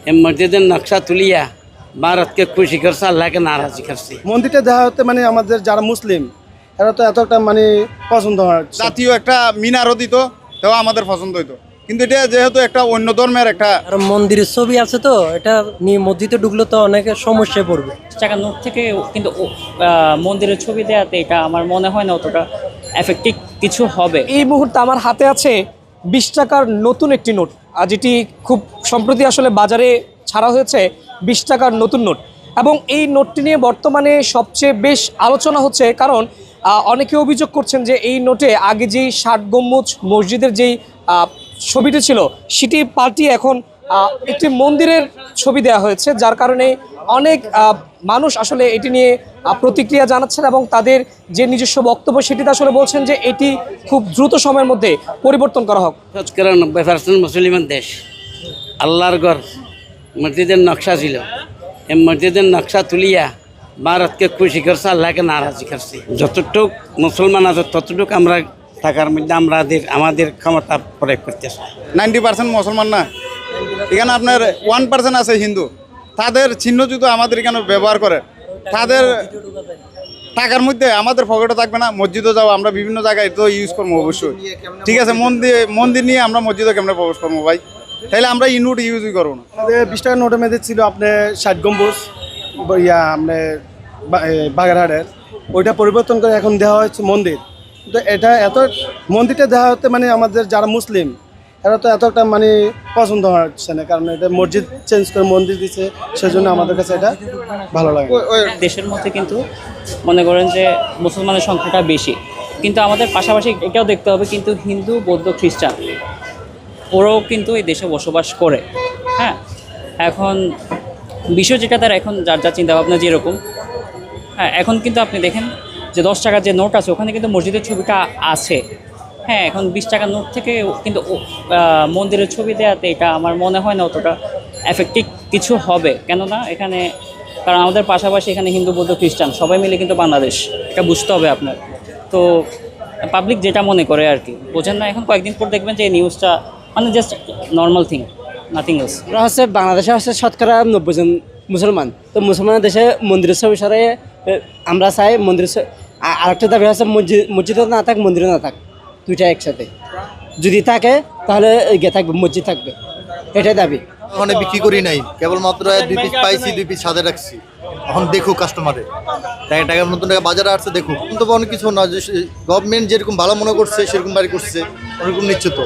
এই মসজিদের নকশা তুলিয়া ভারতকে খুশি করছে, আল্লাহকে নারাজি করছে। মন্দিরটা দেখা হতে মানে আমাদের যারা মুসলিম এরা তো এতটা মানে পছন্দ হয়। জাতীয় একটা মিনারও দিত, তাও আমাদের পছন্দ হইতো। কিন্তু এটা যেহেতু একটা অন্য ধর্মের একটা আর মন্দিরের ছবি আছে তো এটা নিয়ে মসজিদে ঢুকলে তো অনেকে সমস্যায় পড়বে। টাকা নোট থেকে কিন্তু মন্দিরের ছবি দেওয়াতে এটা আমার মনে হয় না অতটা এফেক্টিভ কিছু হবে। এই মুহূর্তে আমার হাতে আছে 20 টাকার নতুন একটি নোট, আর যেটি খুব সম্প্রতি আসলে বাজারে ছাড়া হয়েছে 20 টাকার নতুন নোট। এবং এই নোটটি নিয়ে বর্তমানে সবচেয়ে বেশ আলোচনা হচ্ছে, কারণ অনেকে অভিযোগ করছেন যে এই নোটে আগে যেই 60 গম্বুজ মসজিদের যেই ছবিটি ছিল সেটি পাল্টিয়ে এখন একটি মন্দিরের ছবি দেওয়া হয়েছে, যার কারণে অনেক মানুষ আসলে এটি নিয়ে প্রতিক্রিয়া জানাচ্ছেন এবং তাদের যে নিজস্ব বক্তব্য সেটিতে আসলে বলছেন যে এটি খুব দ্রুত সময়ের মধ্যে পরিবর্তন করা হোক। 90% মুসলিমের দেশ, আল্লাহর ঘর, মসজিদের নকশা ছিল। এই মসজিদের নকশা তুলিয়া ভারতকে খুশি করছে, আল্লাহকে নারাজি করছে। যতটুক মুসলমান আছে ততটুক আমরা থাকার মধ্যে আমাদের ক্ষমতা প্রয়োগ করতেছে। 90% মুসলমান না, এখানে আপনার 1% আছে হিন্দু। তাদের চিহ্ন যদি আমাদের এখানে ব্যবহার করে, তাদের টাকার মধ্যে আমাদের পকেটে থাকবে না। মসজিদে যাও, আমরা বিভিন্ন জায়গায় তো ইউজ করবো অবশ্যই, ঠিক আছে। মন্দির নিয়ে আমরা মসজিদে কেমনে প্রবেশ করবো ভাই? তাইলে আমরা এই নোট ইউজই করবো না। আমাদের 20 টাকার নোটের মধ্যে ছিল আপনার 60 গম্বুজ আপনার বাগেরহাটের, ওইটা পরিবর্তন করে এখন দেওয়া হয়েছে মন্দির। তো এটা মন্দিরটা দেওয়া হতে মানে আমাদের যারা মুসলিম এরা তো এতটা মানে পছন্দ হচ্ছে না, কারণ এটা মসজিদ চেঞ্জ করে মন্দির দিচ্ছে, সেজন্য আমাদের কাছে এটা ভালো লাগে। দেশের মধ্যে কিন্তু মনে করেন যে মুসলমানের সংখ্যাটা বেশি, কিন্তু আমাদের পাশাপাশি এটাও দেখতে হবে কিন্তু হিন্দু, বৌদ্ধ, খ্রিস্টান ওরাও কিন্তু এই দেশে বসবাস করে। হ্যাঁ, এখন বিষয় যেটা তার এখন যার যা চিন্তাভাবনা যেরকম। হ্যাঁ, এখন কিন্তু আপনি দেখেন যে 10 টাকার যে নোট আছে ওখানে কিন্তু মসজিদের ছবিটা আছে। হ্যাঁ, এখন 20 টাকার নোট থেকে কিন্তু মন্দিরের ছবি দেওয়াতে এটা আমার মনে হয় না অতটা এফেক্টিভ কিছু হবে। কেননা এখানে কারণ আমাদের পাশাপাশি এখানে হিন্দু, বৌদ্ধ, খ্রিস্টান সবাই মিলে কিন্তু বাংলাদেশ, এটা বুঝতে হবে আপনার। তো পাবলিক যেটা মনে করে আর কি, বোঝেন না। এখন কয়েকদিন পর দেখবেন যে এই নিউজটা মানে just normal thing, nothing else. হচ্ছে বাংলাদেশে হচ্ছে শতকরা 90 জন মুসলমান। তো মুসলমানের দেশে মন্দিরের ছবি সরাই আমরা চাই মন্দিরের। আরেকটা দাবি হচ্ছে মসজিদও না থাক, মন্দিরও না থাক, দুইটা একসাথে যদি থাকে তাহলে গিয়ে থাকবে, মসজিদ থাকবে, এটাই দাবি। ওখানে বিক্রি করি নাই, কেবলমাত্র 2 পিস পাইছি, 2 পিস সাথে রাখছি। এখন দেখুক কাস্টমারে, টাকা নতুন টাকা বাজারে আসছে দেখুক। কিন্তু অনেক কিছু না, যে গভর্নমেন্ট যেরকম ভালো মনে করছে সেরকম বাড়ি করছে, ওরকম নিশ্চিত।